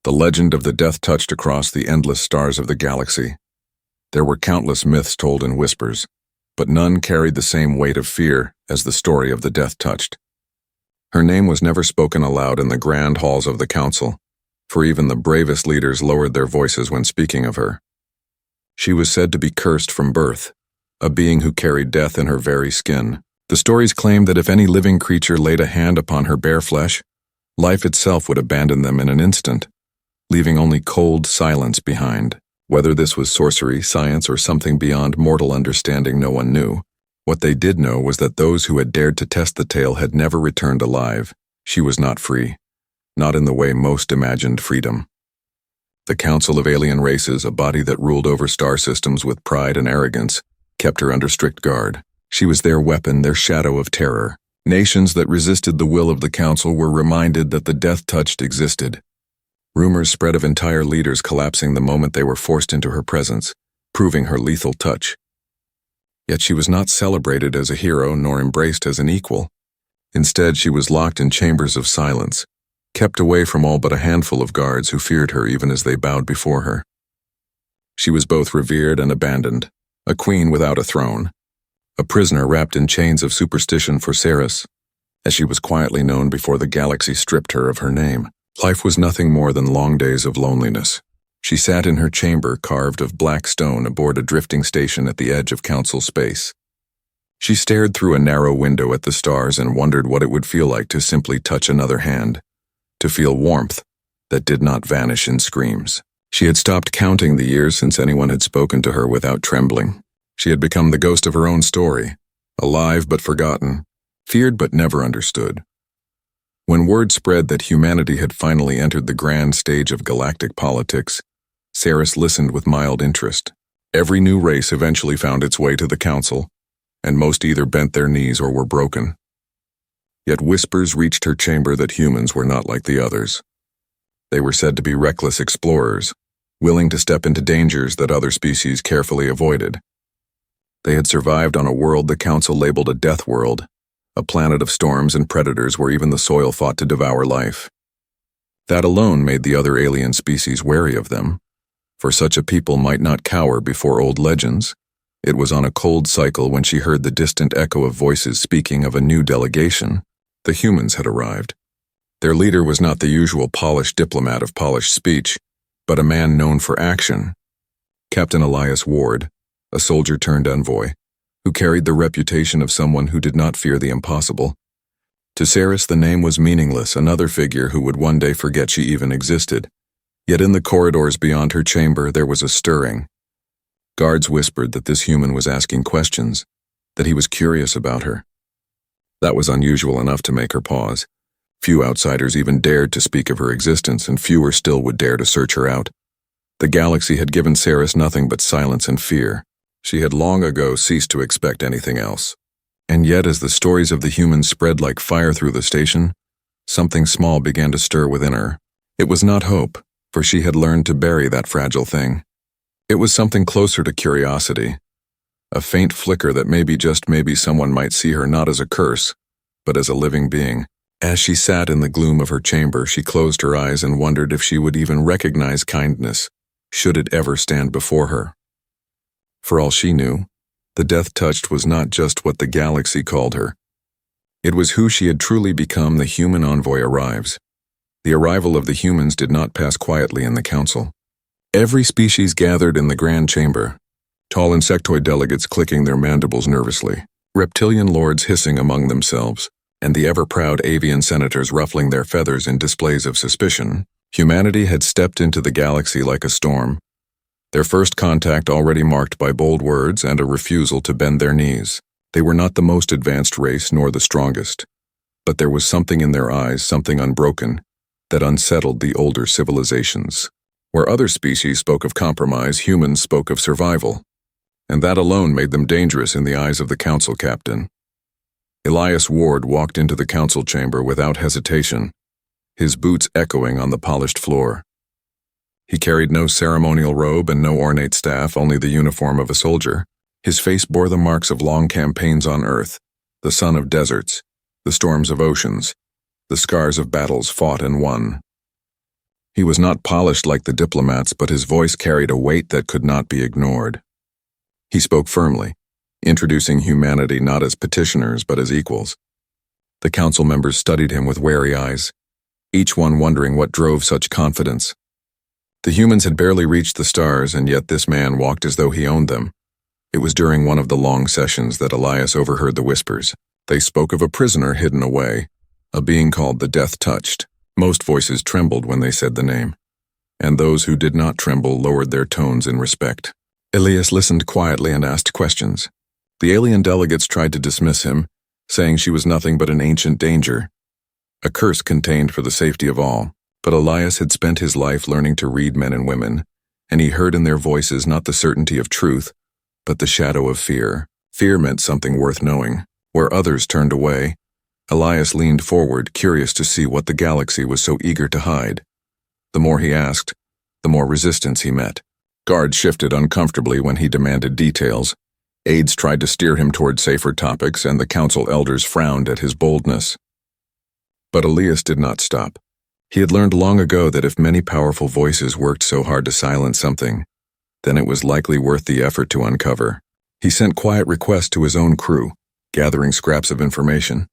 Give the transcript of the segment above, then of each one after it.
The legend of the death touched across the endless stars of the galaxy. There were countless myths told in whispers, but none carried the same weight of fear as the story of the death touched. Her name was never spoken aloud in the grand halls of the council, for even the bravest leaders lowered their voices when speaking of her. She was said to be cursed from birth, a being who carried death in her very skin. The stories claimed that if any living creature laid a hand upon her bare flesh, life itself would abandon them in an instant, leaving only cold silence behind. Whether this was sorcery, science, or something beyond mortal understanding, no one knew. What they did know was that those who had dared to test the tale had never returned alive. She was not free, not in the way most imagined freedom. The Council of Alien Races, a body that ruled over star systems with pride and arrogance, kept her under strict guard. She was their weapon, their shadow of terror. Nations that resisted the will of the Council were reminded that the death touched existed. Rumors spread of entire leaders collapsing the moment they were forced into her presence, proving her lethal touch. Yet she was not celebrated as a hero nor embraced as an equal. Instead, she was locked in chambers of silence, kept away from all but a handful of guards who feared her even as they bowed before her. She was both revered and abandoned, a queen without a throne, a prisoner wrapped in chains of superstition for Ceres, as she was quietly known before the galaxy stripped her of her name. Life was nothing more than long days of loneliness. She sat in her chamber carved of black stone aboard a drifting station at the edge of council space. She stared through a narrow window at the stars and wondered what it would feel like to simply touch another hand, to feel warmth that did not vanish in screams. She had stopped counting the years since anyone had spoken to her without trembling. She had become the ghost of her own story, alive but forgotten, feared but never understood. When word spread that humanity had finally entered the grand stage of galactic politics, Ceres listened with mild interest. Every new race eventually found its way to the council, and most either bent their knees or were broken. Yet whispers reached her chamber that humans were not like the others. They were said to be reckless explorers, willing to step into dangers that other species carefully avoided. They had survived on a world the council labeled a death world, a planet of storms and predators where even the soil fought to devour life. That alone made the other alien species wary of them, for such a people might not cower before old legends. It was on a cold cycle when she heard the distant echo of voices speaking of a new delegation. The humans had arrived. Their leader was not the usual polished diplomat of polished speech, but a man known for action. Captain Elias Ward, a soldier-turned-envoy, who carried the reputation of someone who did not fear the impossible. To Ceres, the name was meaningless, another figure who would one day forget she even existed. Yet in the corridors beyond her chamber there was a stirring. Guards whispered that this human was asking questions, that he was curious about her. That was unusual enough to make her pause. Few outsiders even dared to speak of her existence, and fewer still would dare to search her out. The galaxy had given Ceres nothing but silence and fear. She had long ago ceased to expect anything else. And yet, as the stories of the humans spread like fire through the station, something small began to stir within her. It was not hope, for she had learned to bury that fragile thing. It was something closer to curiosity, a faint flicker that maybe, just maybe, someone might see her not as a curse, but as a living being. As she sat in the gloom of her chamber, she closed her eyes and wondered if she would even recognize kindness, should it ever stand before her. For all she knew, the death touched was not just what the galaxy called her. It was who she had truly become. The human envoy arrives. The arrival of the humans did not pass quietly in the council. Every species gathered in the grand chamber, tall insectoid delegates clicking their mandibles nervously, reptilian lords hissing among themselves, and the ever-proud avian senators ruffling their feathers in displays of suspicion. Humanity had stepped into the galaxy like a storm, their first contact already marked by bold words and a refusal to bend their knees. They were not the most advanced race nor the strongest, but there was something in their eyes, something unbroken, that unsettled the older civilizations. Where other species spoke of compromise, humans spoke of survival, and that alone made them dangerous in the eyes of the council captain. Elias Ward walked into the council chamber without hesitation, his boots echoing on the polished floor. He carried no ceremonial robe and no ornate staff, only the uniform of a soldier. His face bore the marks of long campaigns on Earth, the sun of deserts, the storms of oceans, the scars of battles fought and won. He was not polished like the diplomats, but his voice carried a weight that could not be ignored. He spoke firmly, introducing humanity not as petitioners but as equals. The council members studied him with wary eyes, each one wondering what drove such confidence. The humans had barely reached the stars, and yet this man walked as though he owned them. It was during one of the long sessions that Elias overheard the whispers. They spoke of a prisoner hidden away, a being called the Death Touched. Most voices trembled when they said the name, and those who did not tremble lowered their tones in respect. Elias listened quietly and asked questions. The alien delegates tried to dismiss him, saying she was nothing but an ancient danger, a curse contained for the safety of all. But Elias had spent his life learning to read men and women, and he heard in their voices not the certainty of truth, but the shadow of fear. Fear meant something worth knowing. Where others turned away, Elias leaned forward, curious to see what the galaxy was so eager to hide. The more he asked, the more resistance he met. Guards shifted uncomfortably when he demanded details. Aides tried to steer him toward safer topics, and the council elders frowned at his boldness. But Elias did not stop. He had learned long ago that if many powerful voices worked so hard to silence something, then it was likely worth the effort to uncover. He sent quiet requests to his own crew, gathering scraps of information.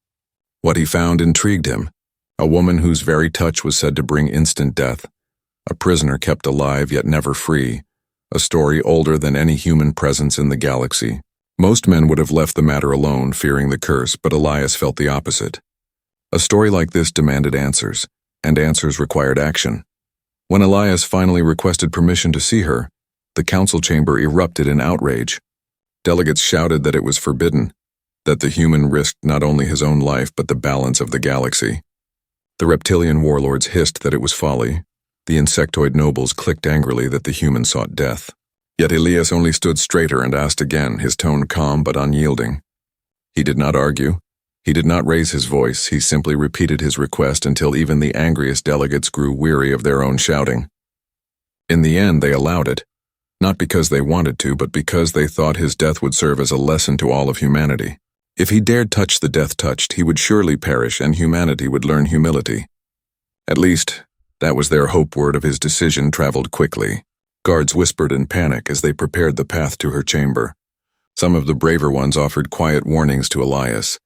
What he found intrigued him. A woman whose very touch was said to bring instant death. A prisoner kept alive yet never free. A story older than any human presence in the galaxy. Most men would have left the matter alone, fearing the curse, but Elias felt the opposite. A story like this demanded answers, and answers required action. When Elias finally requested permission to see her, the council chamber erupted in outrage. Delegates shouted that it was forbidden, that the human risked not only his own life but the balance of the galaxy. The reptilian warlords hissed that it was folly. The insectoid nobles clicked angrily that the human sought death. Yet Elias only stood straighter and asked again, his tone calm but unyielding. He did not argue. He did not raise his voice. He simply repeated his request until even the angriest delegates grew weary of their own shouting. In the end, they allowed it. Not because they wanted to, but because they thought his death would serve as a lesson to all of humanity. If he dared touch the Death Touched, he would surely perish and humanity would learn humility. At least, that was their hope. Word of his decision traveled quickly. Guards whispered in panic as they prepared the path to her chamber. Some of the braver ones offered quiet warnings to Elias,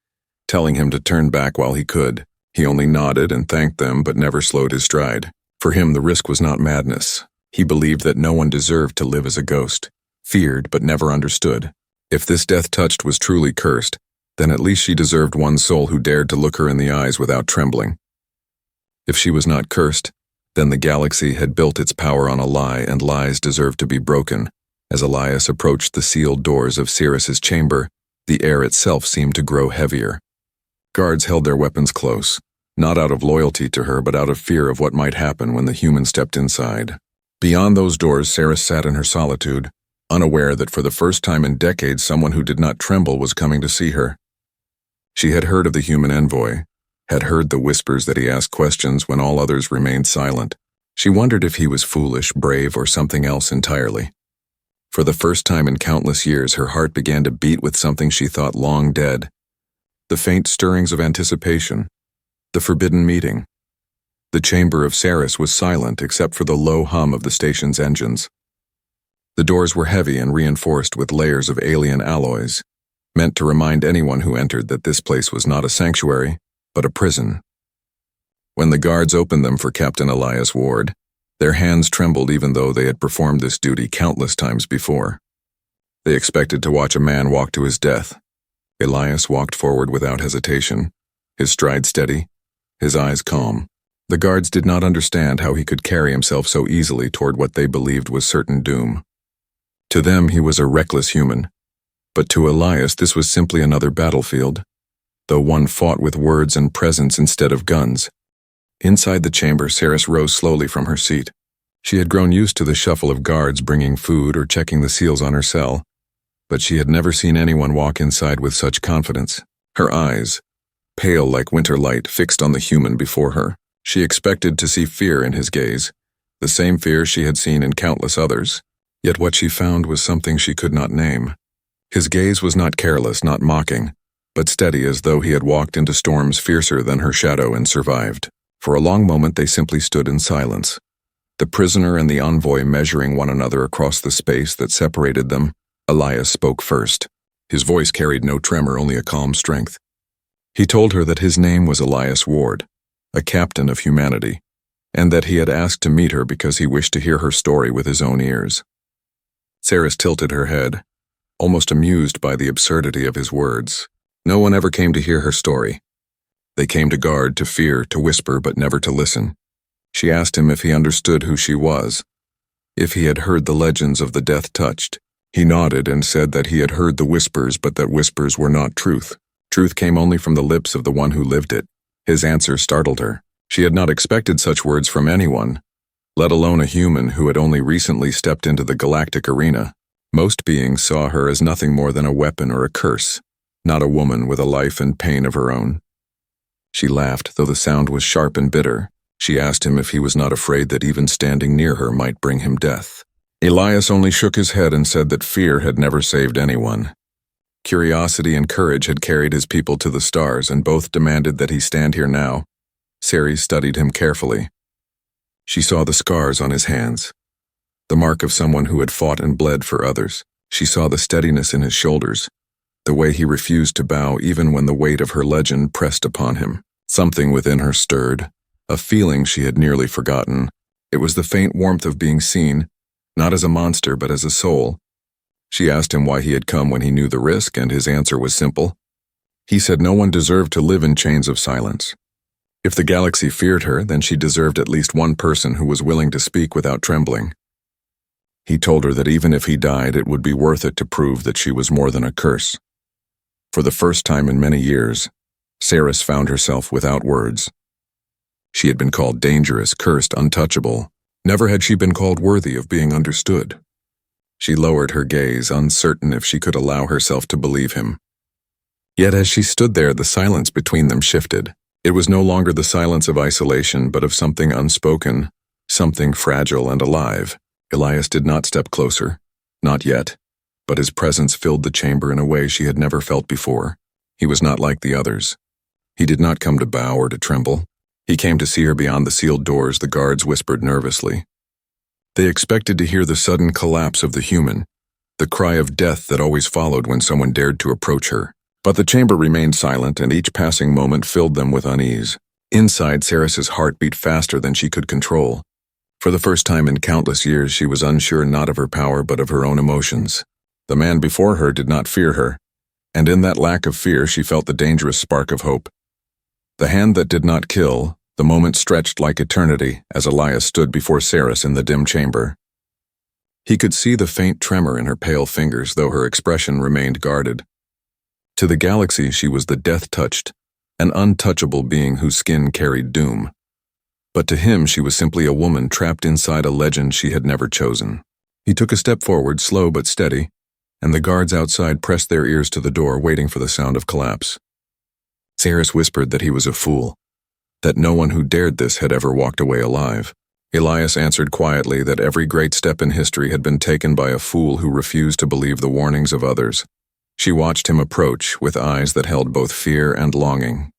telling him to turn back while he could. He only nodded and thanked them, but never slowed his stride. For him, the risk was not madness. He believed that no one deserved to live as a ghost, feared but never understood. If this Death Touched was truly cursed, then at least she deserved one soul who dared to look her in the eyes without trembling. If she was not cursed, then the galaxy had built its power on a lie, and lies deserved to be broken. As Elias approached the sealed doors of Sirius's chamber, the air itself seemed to grow heavier. Guards held their weapons close, not out of loyalty to her, but out of fear of what might happen when the human stepped inside. Beyond those doors, Sirius sat in her solitude, unaware that for the first time in decades someone who did not tremble was coming to see her. She had heard of the human envoy, had heard the whispers that he asked questions when all others remained silent. She wondered if he was foolish, brave, or something else entirely. For the first time in countless years, her heart began to beat with something she thought long dead. The faint stirrings of anticipation, the forbidden meeting. The chamber of Sirius was silent except for the low hum of the station's engines. The doors were heavy and reinforced with layers of alien alloys, meant to remind anyone who entered that this place was not a sanctuary, but a prison. When the guards opened them for Captain Elias Ward, their hands trembled even though they had performed this duty countless times before. They expected to watch a man walk to his death. Elias walked forward without hesitation, his stride steady, his eyes calm. The guards did not understand how he could carry himself so easily toward what they believed was certain doom. To them, he was a reckless human, but to Elias this was simply another battlefield, though one fought with words and presence instead of guns. Inside the chamber, Sirius rose slowly from her seat. She had grown used to the shuffle of guards bringing food or checking the seals on her cell, but she had never seen anyone walk inside with such confidence. Her eyes, pale like winter light, fixed on the human before her. She expected to see fear in his gaze, the same fear she had seen in countless others. Yet what she found was something she could not name. His gaze was not careless, not mocking, but steady, as though he had walked into storms fiercer than her shadow and survived. For a long moment they simply stood in silence, The prisoner and the envoy measuring one another across the space that separated them, Elias spoke first. His voice carried no tremor, only a calm strength. He told her that his name was Elias Ward, a captain of humanity, and that he had asked to meet her because he wished to hear her story with his own ears. Saris tilted her head, almost amused by the absurdity of his words. No one ever came to hear her story. They came to guard, to fear, to whisper, but never to listen. She asked him if he understood who she was, if he had heard the legends of the death touched. He nodded and said that he had heard the whispers, but that whispers were not truth. Truth came only from the lips of the one who lived it. His answer startled her. She had not expected such words from anyone, let alone a human who had only recently stepped into the galactic arena. Most beings saw her as nothing more than a weapon or a curse, not a woman with a life and pain of her own. She laughed, though the sound was sharp and bitter. She asked him if he was not afraid that even standing near her might bring him death. Elias only shook his head and said that fear had never saved anyone. Curiosity and courage had carried his people to the stars, and both demanded that he stand here now. Ceres studied him carefully. She saw the scars on his hands, the mark of someone who had fought and bled for others. She saw the steadiness in his shoulders, the way he refused to bow even when the weight of her legend pressed upon him. Something within her stirred, a feeling she had nearly forgotten. It was the faint warmth of being seen, not as a monster but as a soul. She asked him why he had come when he knew the risk, and his answer was simple. He said no one deserved to live in chains of silence. If the galaxy feared her, then she deserved at least one person who was willing to speak without trembling. He told her that even if he died, it would be worth it to prove that she was more than a curse. For the first time in many years, Saris found herself without words. She had been called dangerous, cursed, untouchable. Never had she been called worthy of being understood. She lowered her gaze, uncertain if she could allow herself to believe him. Yet as she stood there, the silence between them shifted. It was no longer the silence of isolation, but of something unspoken, something fragile and alive. Elias did not step closer, not yet, but his presence filled the chamber in a way she had never felt before. He was not like the others. He did not come to bow or to tremble. He came to see her beyond the sealed doors, the guards whispered nervously. They expected to hear the sudden collapse of the human, the cry of death that always followed when someone dared to approach her. But the chamber remained silent, and each passing moment filled them with unease. Inside, Saris's heart beat faster than she could control. For the first time in countless years, she was unsure not of her power but of her own emotions. The man before her did not fear her, and in that lack of fear she felt the dangerous spark of hope. The hand that did not kill, the moment stretched like eternity as Elias stood before Saris in the dim chamber. He could see the faint tremor in her pale fingers, though her expression remained guarded. To the galaxy, she was the death-touched, an untouchable being whose skin carried doom. But to him, she was simply a woman trapped inside a legend she had never chosen. He took a step forward, slow but steady, and the guards outside pressed their ears to the door, waiting for the sound of collapse. Saris whispered that he was a fool, that no one who dared this had ever walked away alive. Elias answered quietly that every great step in history had been taken by a fool who refused to believe the warnings of others. She watched him approach with eyes that held both fear and longing.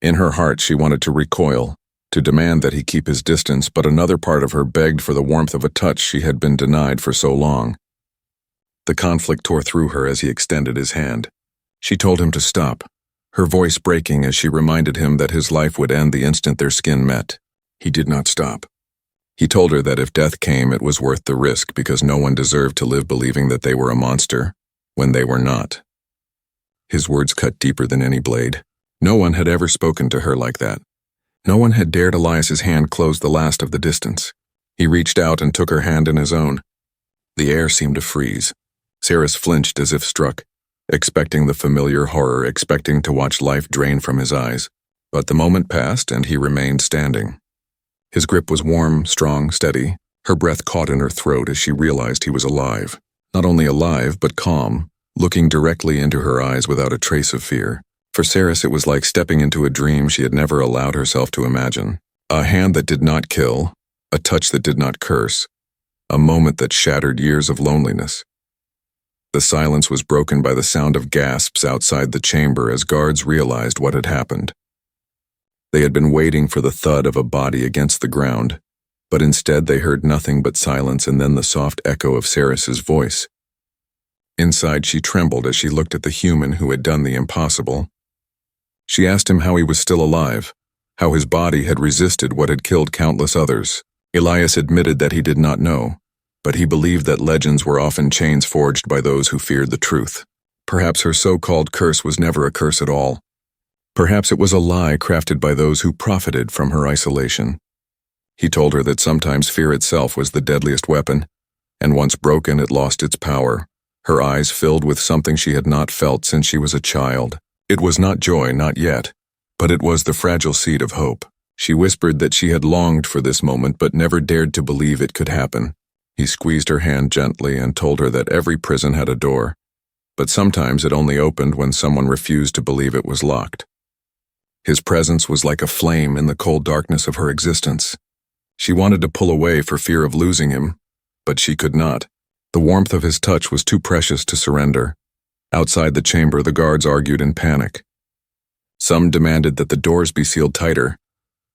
In her heart, she wanted to recoil, to demand that he keep his distance, but another part of her begged for the warmth of a touch she had been denied for so long. The conflict tore through her as he extended his hand. She told him to stop, her voice breaking as she reminded him that his life would end the instant their skin met. He did not stop. He told her that if death came, it was worth the risk because no one deserved to live believing that they were a monster when they were not. His words cut deeper than any blade. No one had ever spoken to her like that. No one had dared Elias's hand close the last of the distance. He reached out and took her hand in his own. The air seemed to freeze. Saris flinched as if struck, expecting the familiar horror, expecting to watch life drain from his eyes. But the moment passed and he remained standing. His grip was warm, strong, steady. Her breath caught in her throat as she realized he was alive. Not only alive, but calm, looking directly into her eyes without a trace of fear. For Saris, it was like stepping into a dream she had never allowed herself to imagine. A hand that did not kill, a touch that did not curse, a moment that shattered years of loneliness. The silence was broken by the sound of gasps outside the chamber as guards realized what had happened. They had been waiting for the thud of a body against the ground, But instead they heard nothing but silence and then the soft echo of Saris's voice. Inside she trembled as she looked at the human who had done the impossible. She asked him how he was still alive, how his body had resisted what had killed countless others. Elias admitted that he did not know, but he believed that legends were often chains forged by those who feared the truth. Perhaps her so-called curse was never a curse at all. Perhaps it was a lie crafted by those who profited from her isolation. He told her that sometimes fear itself was the deadliest weapon, and once broken it lost its power. Her eyes filled with something she had not felt since she was a child. It was not joy, not yet, but it was the fragile seed of hope. She whispered that she had longed for this moment but never dared to believe it could happen. He squeezed her hand gently and told her that every prison had a door, but sometimes it only opened when someone refused to believe it was locked. His presence was like a flame in the cold darkness of her existence. She wanted to pull away for fear of losing him, but she could not. The warmth of his touch was too precious to surrender. Outside the chamber, the guards argued in panic. Some demanded that the doors be sealed tighter.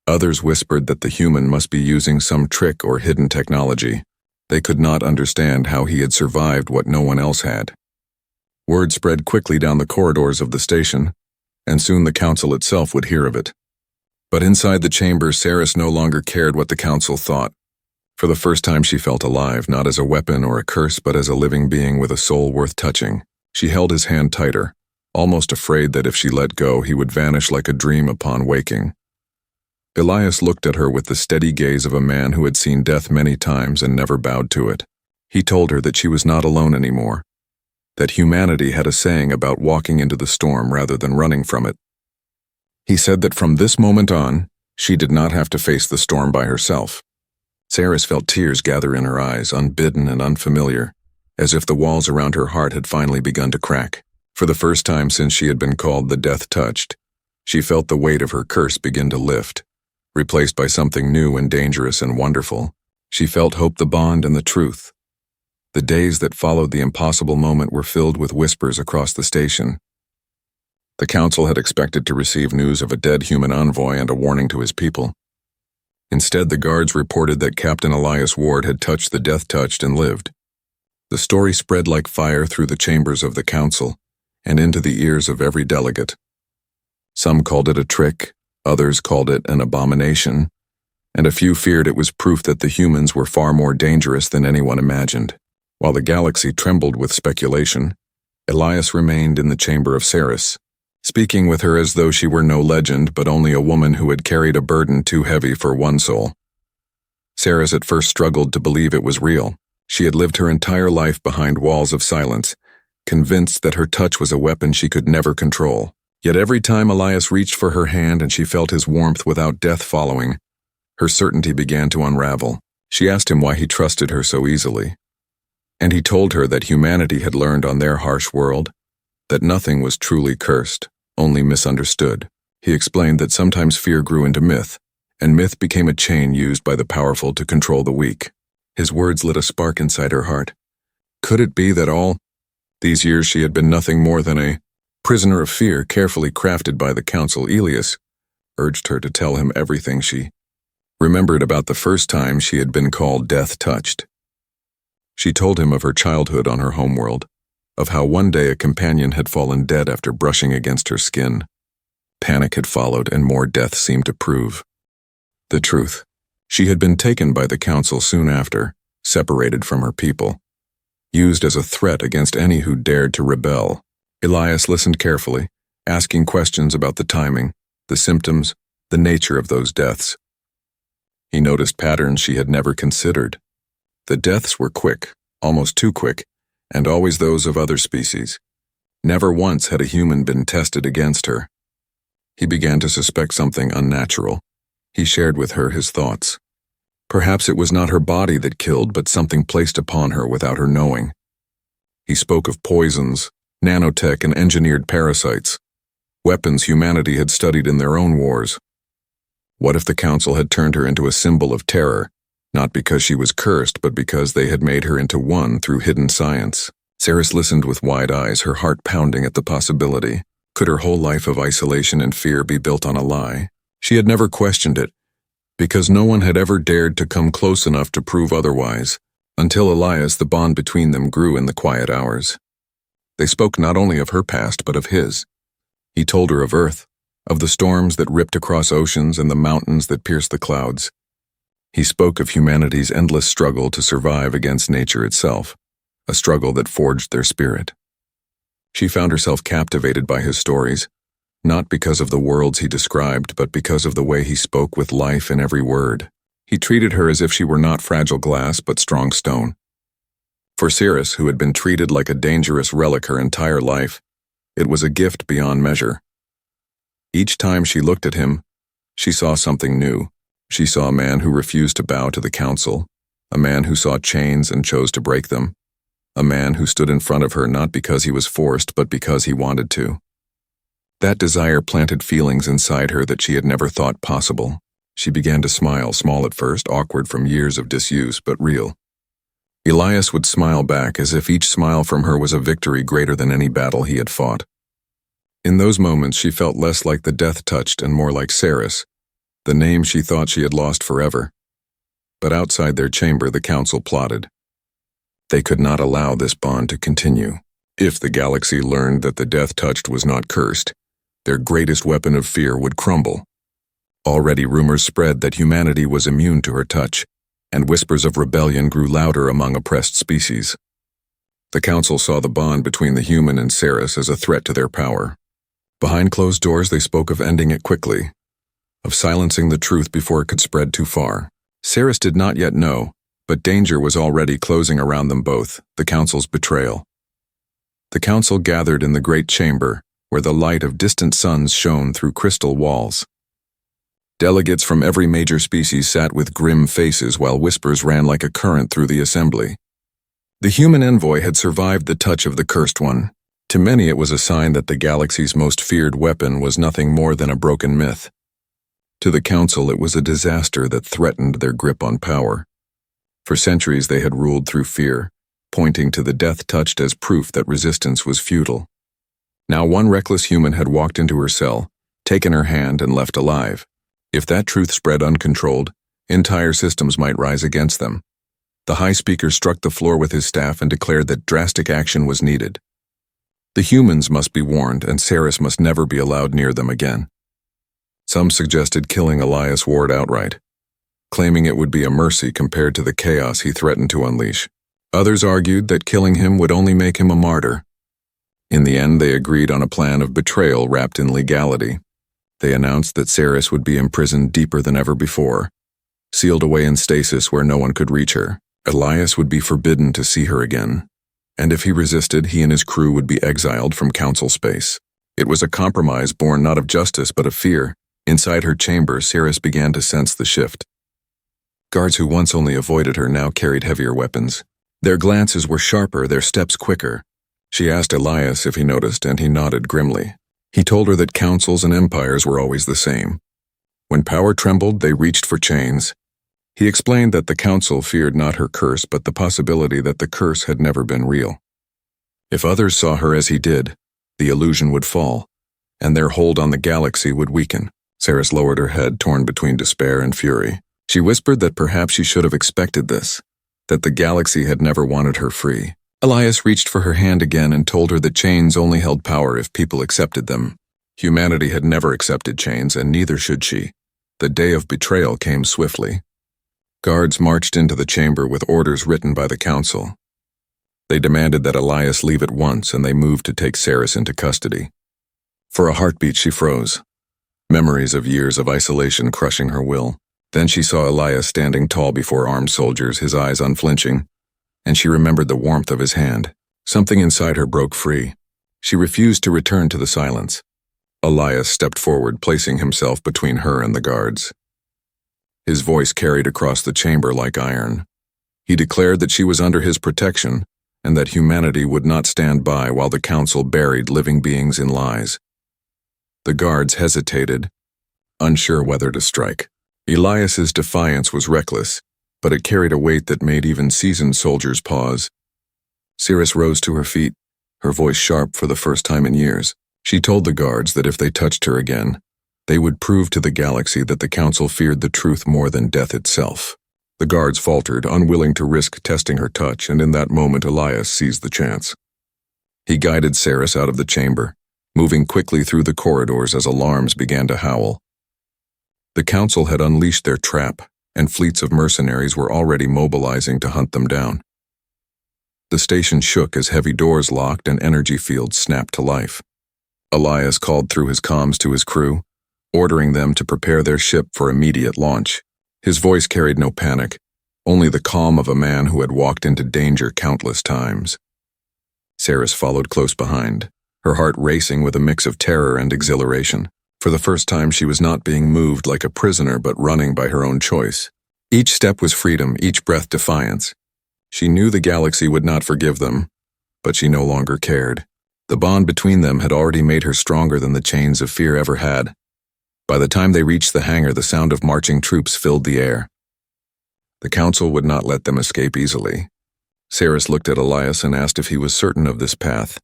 Others whispered that the human must be using some trick or hidden technology. They could not understand how he had survived what no one else had. Word spread quickly down the corridors of the station, and soon the council itself would hear of it. But inside the chamber, Saris no longer cared what the council thought. For the first time she felt alive, not as a weapon or a curse, but as a living being with a soul worth touching. She held his hand tighter, almost afraid that if she let go, he would vanish like a dream upon waking. Elias looked at her with the steady gaze of a man who had seen death many times and never bowed to it. He told her that she was not alone anymore, that humanity had a saying about walking into the storm rather than running from it. He said that from this moment on, she did not have to face the storm by herself. Saris felt tears gather in her eyes, unbidden and unfamiliar, as if the walls around her heart had finally begun to crack. For the first time since she had been called the Death-Touched, she felt the weight of her curse begin to lift, replaced by something new and dangerous and wonderful. She felt hope, the bond, and the truth. The days that followed the impossible moment were filled with whispers across the station. The council had expected to receive news of a dead human envoy and a warning to his people. Instead, the guards reported that Captain Elias Ward had touched the Death-Touched and lived. The story spread like fire through the chambers of the council and into the ears of every delegate. Some called it a trick, others called it an abomination, and a few feared it was proof that the humans were far more dangerous than anyone imagined. While the galaxy trembled with speculation, Elias remained in the chamber of Saris, speaking with her as though she were no legend but only a woman who had carried a burden too heavy for one soul. Saris at first struggled to believe it was real. She had lived her entire life behind walls of silence, convinced that her touch was a weapon she could never control. Yet every time Elias reached for her hand and she felt his warmth without death following, her certainty began to unravel. She asked him why he trusted her so easily. And he told her that humanity had learned on their harsh world that nothing was truly cursed, only misunderstood. He explained that sometimes fear grew into myth, and myth became a chain used by the powerful to control the weak. His words lit a spark inside her heart. Could it be that all these years she had been nothing more than a prisoner of fear carefully crafted by the council? Elias urged her to tell him everything she remembered about the first time she had been called Death-Touched. She told him of her childhood on her homeworld, of how one day a companion had fallen dead after brushing against her skin. Panic had followed and more death seemed to prove the truth. She had been taken by the council soon after, separated from her people, used as a threat against any who dared to rebel. Elias listened carefully, asking questions about the timing, the symptoms, the nature of those deaths. He noticed patterns she had never considered. The deaths were quick, almost too quick, and always those of other species. Never once had a human been tested against her. He began to suspect something unnatural. He shared with her his thoughts. Perhaps it was not her body that killed, but something placed upon her without her knowing. He spoke of poisons, nanotech, and engineered parasites, weapons humanity had studied in their own wars. What if the council had turned her into a symbol of terror, not because she was cursed, but because they had made her into one through hidden science? Saris listened with wide eyes, her heart pounding at the possibility. Could her whole life of isolation and fear be built on a lie? She had never questioned it, because no one had ever dared to come close enough to prove otherwise. Until Elias, the bond between them grew in the quiet hours. They spoke not only of her past, but of his. He told her of Earth, of the storms that ripped across oceans and the mountains that pierced the clouds. He spoke of humanity's endless struggle to survive against nature itself, a struggle that forged their spirit. She found herself captivated by his stories, not because of the worlds he described, but because of the way he spoke with life in every word. He treated her as if she were not fragile glass, but strong stone. For Cirrus, who had been treated like a dangerous relic her entire life, it was a gift beyond measure. Each time she looked at him, she saw something new. She saw a man who refused to bow to the council, a man who saw chains and chose to break them, a man who stood in front of her not because he was forced, but because he wanted to. That desire planted feelings inside her that she had never thought possible. She began to smile, small at first, awkward from years of disuse, but real. Elias would smile back as if each smile from her was a victory greater than any battle he had fought. In those moments she felt less like the death-touched and more like Cirrus, the name she thought she had lost forever. But outside their chamber the council plotted. They could not allow this bond to continue. If the galaxy learned that the death-touched was not cursed, their greatest weapon of fear would crumble. Already rumors spread that humanity was immune to her touch, and whispers of rebellion grew louder among oppressed species. The council saw the bond between the human and Cirrus as a threat to their power. Behind closed doors they spoke of ending it quickly, of silencing the truth before it could spread too far. Cirrus did not yet know, but danger was already closing around them both, the council's betrayal. The council gathered in the great chamber, where the light of distant suns shone through crystal walls. Delegates from every major species sat with grim faces while whispers ran like a current through the assembly. The human envoy had survived the touch of the cursed one. To many it was a sign that the galaxy's most feared weapon was nothing more than a broken myth. To the council it was a disaster that threatened their grip on power. For centuries they had ruled through fear, pointing to the death-touched as proof that resistance was futile. Now one reckless human had walked into her cell, taken her hand, and left alive. If that truth spread uncontrolled, entire systems might rise against them. The High Speaker struck the floor with his staff and declared that drastic action was needed. The humans must be warned, and Cirrus must never be allowed near them again. Some suggested killing Elias Ward outright, claiming it would be a mercy compared to the chaos he threatened to unleash. Others argued that killing him would only make him a martyr. In the end, they agreed on a plan of betrayal wrapped in legality. They announced that Cirrus would be imprisoned deeper than ever before, sealed away in stasis where no one could reach her. Elias would be forbidden to see her again, and if he resisted, he and his crew would be exiled from council space. It was a compromise born not of justice but of fear. Inside her chamber, Cirrus began to sense the shift. Guards who once only avoided her now carried heavier weapons. Their glances were sharper, their steps quicker. She asked Elias if he noticed, and he nodded grimly. He told her that councils and empires were always the same. When power trembled, they reached for chains. He explained that the council feared not her curse, but the possibility that the curse had never been real. If others saw her as he did, the illusion would fall, and their hold on the galaxy would weaken. Cirrus lowered her head, torn between despair and fury. She whispered that perhaps she should have expected this, that the galaxy had never wanted her free. Elias reached for her hand again and told her that chains only held power if people accepted them. Humanity had never accepted chains, and neither should she. The day of betrayal came swiftly. Guards marched into the chamber with orders written by the council. They demanded that Elias leave at once, and they moved to take Cirrus into custody. For a heartbeat she froze, memories of years of isolation crushing her will. Then she saw Elias standing tall before armed soldiers, his eyes unflinching, and she remembered the warmth of his hand. Something inside her broke free. She refused to return to the silence. Elias stepped forward, placing himself between her and the guards. His voice carried across the chamber like iron. He declared that she was under his protection, and that humanity would not stand by while the council buried living beings in lies. The guards hesitated, unsure whether to strike. Elias's defiance was reckless, but it carried a weight that made even seasoned soldiers pause. Cirrus rose to her feet, her voice sharp for the first time in years. She told the guards that if they touched her again, They would prove to the galaxy that the Council feared the truth more than death itself. The guards faltered, unwilling to risk testing her touch, and in that moment Elias seized the chance. He guided Saris out of the chamber, moving quickly through the corridors as alarms began to howl. The Council had unleashed their trap, and fleets of mercenaries were already mobilizing to hunt them down. The station shook as heavy doors locked and energy fields snapped to life. Elias called through his comms to his crew, ordering them to prepare their ship for immediate launch. His voice carried no panic, only the calm of a man who had walked into danger countless times. Saris followed close behind, her heart racing with a mix of terror and exhilaration. For the first time, she was not being moved like a prisoner but running by her own choice. Each step was freedom, each breath defiance. She knew the galaxy would not forgive them, but she no longer cared. The bond between them had already made her stronger than the chains of fear ever had. By the time they reached the hangar, the sound of marching troops filled the air. The Council would not let them escape easily. Saris looked at Elias and asked if he was certain of this path.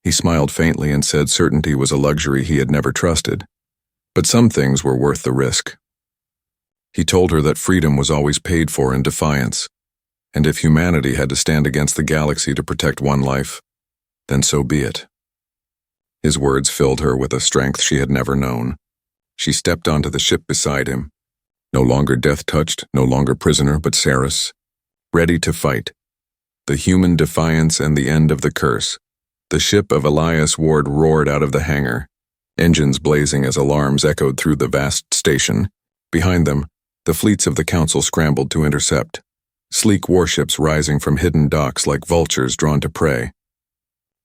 He smiled faintly and said certainty was a luxury he had never trusted, but some things were worth the risk. He told her that freedom was always paid for in defiance, and if humanity had to stand against the galaxy to protect one life, then so be it. His words filled her with a strength she had never known. She stepped onto the ship beside him, no longer death-touched, no longer prisoner, but Saris, ready to fight. The human defiance and the end of the curse. The ship of Elias Ward roared out of the hangar, engines blazing as alarms echoed through the vast station. Behind them, the fleets of the Council scrambled to intercept, sleek warships rising from hidden docks like vultures drawn to prey.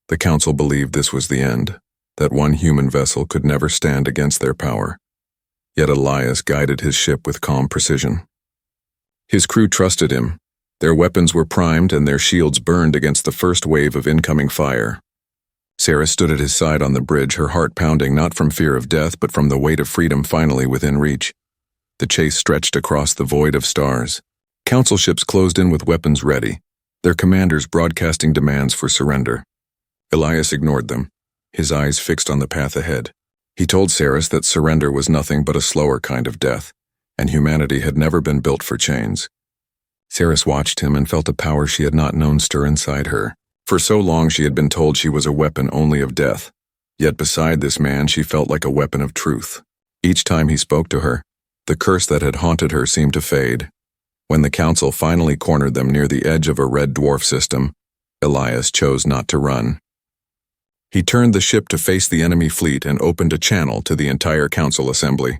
The Council believed this was the end, that one human vessel could never stand against their power. Yet Elias guided his ship with calm precision. His crew trusted him. Their weapons were primed and their shields burned against the first wave of incoming fire. Saris stood at his side on the bridge, her heart pounding not from fear of death but from the weight of freedom finally within reach. The chase stretched across the void of stars. Council ships closed in with weapons ready, their commanders broadcasting demands for surrender. Elias ignored them, his eyes fixed on the path ahead. He told Saris that surrender was nothing but a slower kind of death, and humanity had never been built for chains. Saris watched him and felt a power she had not known stir inside her. For so long she had been told she was a weapon only of death, yet beside this man she felt like a weapon of truth. Each time he spoke to her, the curse that had haunted her seemed to fade. When the Council finally cornered them near the edge of a red dwarf system, Elias chose not to run. He turned the ship to face the enemy fleet and opened a channel to the entire Council assembly.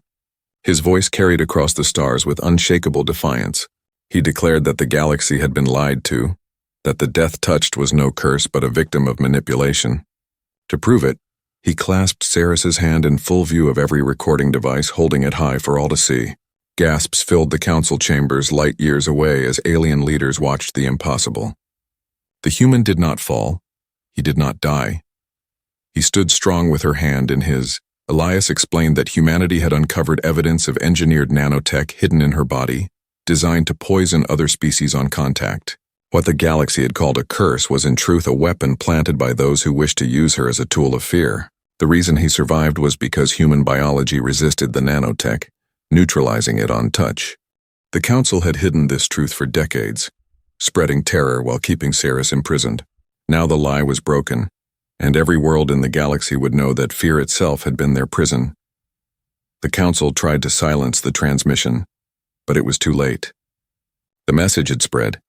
His voice carried across the stars with unshakable defiance. He declared that the galaxy had been lied to, that the death touched was no curse but a victim of manipulation. To prove it, he clasped Saris's hand in full view of every recording device, holding it high for all to see. Gasps filled the Council chambers light years away as alien leaders watched the impossible. The human did not fall. He did not die. He stood strong with her hand in his. Elias explained that humanity had uncovered evidence of engineered nanotech hidden in her body, designed to poison other species on contact. What the galaxy had called a curse was in truth a weapon planted by those who wished to use her as a tool of fear. The reason he survived was because human biology resisted the nanotech, neutralizing it on touch. The Council had hidden this truth for decades, spreading terror while keeping Saris imprisoned. Now the lie was broken, and every world in the galaxy would know that fear itself had been their prison. The Council tried to silence the transmission, but it was too late. The message had spread,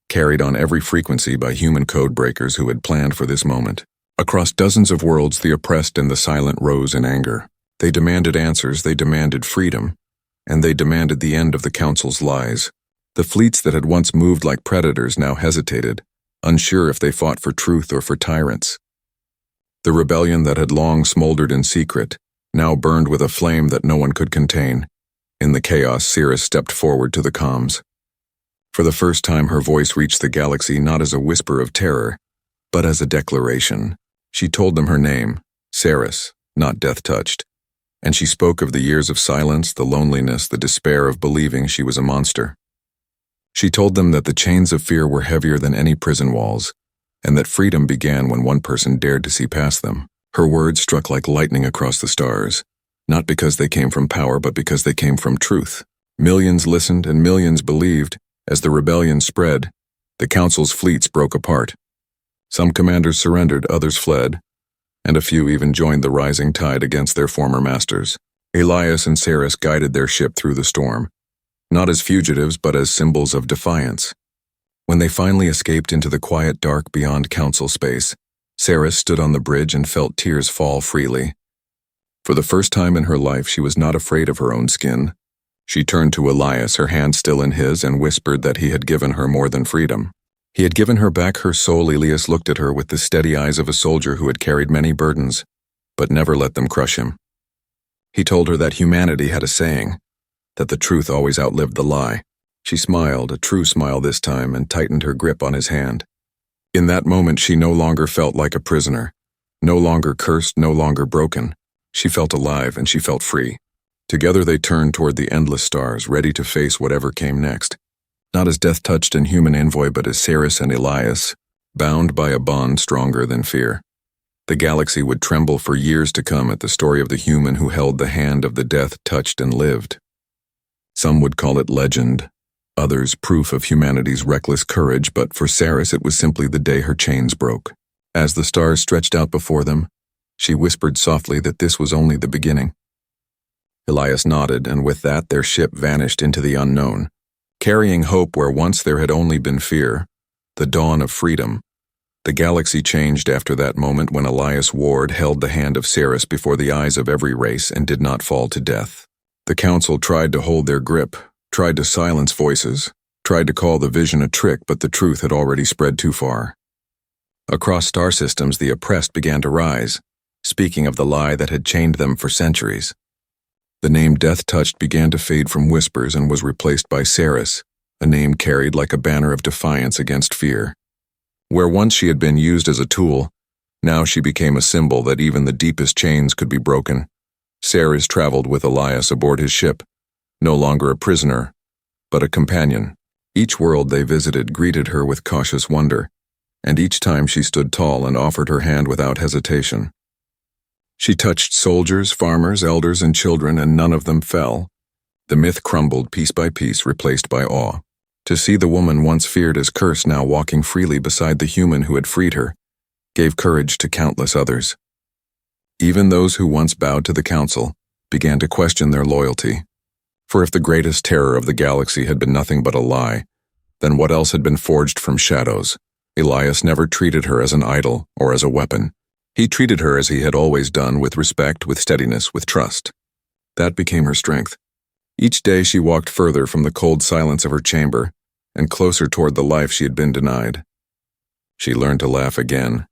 carried on every frequency by human code breakers who had planned for this moment. Across dozens of worlds, the oppressed and the silent rose in anger. They demanded answers, they demanded freedom, and they demanded the end of the Council's lies. The fleets that had once moved like predators now hesitated, unsure if they fought for truth or for tyrants. The rebellion that had long smoldered in secret now burned with a flame that no one could contain. In the chaos, Saris stepped forward to the comms. For the first time, her voice reached the galaxy not as a whisper of terror, but as a declaration. She told them her name, Saris, not death-touched, and she spoke of the years of silence, the loneliness, the despair of believing she was a monster. She told them that the chains of fear were heavier than any prison walls, and that freedom began when one person dared to see past them. Her words struck like lightning across the stars. not because they came from power, but because they came from truth. Millions listened and millions believed. As the rebellion spread, the council's fleets broke apart. Some commanders surrendered, others fled, and a few even joined the rising tide against their former masters. Elias and Saris guided their ship through the storm, not as fugitives but as symbols of defiance. When they finally escaped into the quiet dark beyond council space, Saris stood on the bridge and felt tears fall freely. For the first time in her life, she was not afraid of her own skin. She turned to Elias, her hand still in his, and whispered that he had given her more than freedom. He had given her back her soul. Elias looked at her with the steady eyes of a soldier who had carried many burdens, but never let them crush him. He told her that humanity had a saying, that the truth always outlived the lie. She smiled, a true smile this time, and tightened her grip on his hand. In that moment, she no longer felt like a prisoner, no longer cursed, no longer broken. She felt alive and she felt free. Together they turned toward the endless stars, ready to face whatever came next. Not as death-touched and human envoy, but as Saris and Elias, bound by a bond stronger than fear. The galaxy would tremble for years to come at the story of the human who held the hand of the death-touched and lived. Some would call it legend, others proof of humanity's reckless courage, but for Saris it was simply the day her chains broke. As the stars stretched out before them, she whispered softly that this was only the beginning. Elias nodded, and with that their ship vanished into the unknown, carrying hope where once there had only been fear, the dawn of freedom. The galaxy changed after that moment when Elias Ward held the hand of Saris before the eyes of every race and did not fall to death. The council tried to hold their grip, tried to silence voices, tried to call the vision a trick, but the truth had already spread too far. Across star systems, the oppressed began to rise, speaking of the lie that had chained them for centuries. The name Death-Touched began to fade from whispers and was replaced by Saris, a name carried like a banner of defiance against fear. Where once she had been used as a tool, now she became a symbol that even the deepest chains could be broken. Saris traveled with Elias aboard his ship, no longer a prisoner, but a companion. Each world they visited greeted her with cautious wonder, and each time she stood tall and offered her hand without hesitation. She touched soldiers, farmers, elders, and children, and none of them fell. The myth crumbled piece by piece, replaced by awe. To see the woman once feared as cursed now walking freely beside the human who had freed her, gave courage to countless others. Even those who once bowed to the council began to question their loyalty. For if the greatest terror of the galaxy had been nothing but a lie, then what else had been forged from shadows? Elias never treated her as an idol or as a weapon. He treated her as he had always done, with respect, with steadiness, with trust. That became her strength. Each day she walked further from the cold silence of her chamber and closer toward the life she had been denied. She learned to laugh again,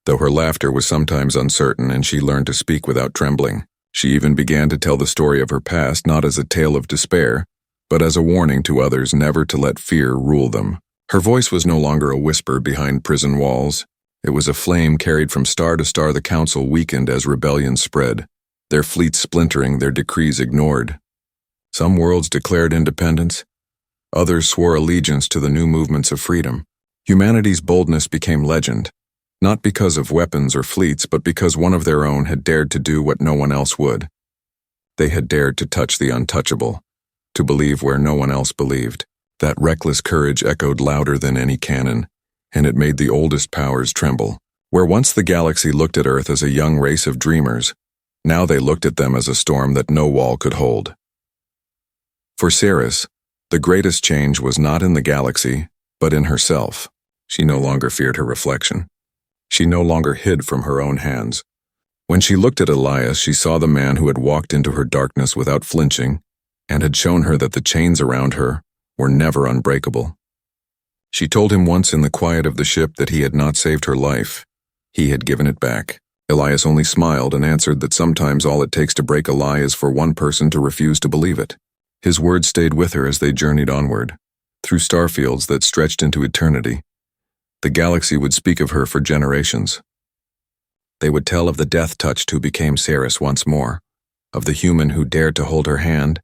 though her laughter was sometimes uncertain, and she learned to speak without trembling. She even began to tell the story of her past not as a tale of despair, but as a warning to others never to let fear rule them. Her voice was no longer a whisper behind prison walls. It was a flame carried from star to star. The council weakened as rebellion spread, their fleets splintering, their decrees ignored. Some worlds declared independence, others swore allegiance to the new movements of freedom. Humanity's boldness became legend, not because of weapons or fleets, but because one of their own had dared to do what no one else would. They had dared to touch the untouchable, to believe where no one else believed. That reckless courage echoed louder than any cannon, and it made the oldest powers tremble. Where once the galaxy looked at Earth as a young race of dreamers, now they looked at them as a storm that no wall could hold. For Saris, the greatest change was not in the galaxy, but in herself. She no longer feared her reflection. She no longer hid from her own hands. When she looked at Elias, she saw the man who had walked into her darkness without flinching and had shown her that the chains around her were never unbreakable. She told him once in the quiet of the ship that he had not saved her life. He had given it back. Elias only smiled and answered that sometimes all it takes to break a lie is for one person to refuse to believe it. His words stayed with her as they journeyed onward, through starfields that stretched into eternity. The galaxy would speak of her for generations. They would tell of the death-touched who became Saris once more, of the human who dared to hold her hand,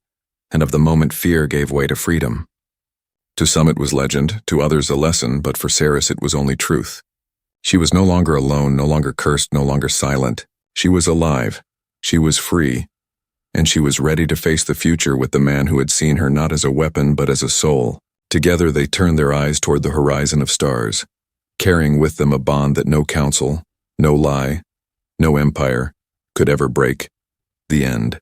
and of the moment fear gave way to freedom. To some it was legend, to others a lesson, but for Saris it was only truth. She was no longer alone, no longer cursed, no longer silent. She was alive. She was free. and she was ready to face the future with the man who had seen her not as a weapon but as a soul. Together they turned their eyes toward the horizon of stars, carrying with them a bond that no council, no lie, no empire could ever break. The end.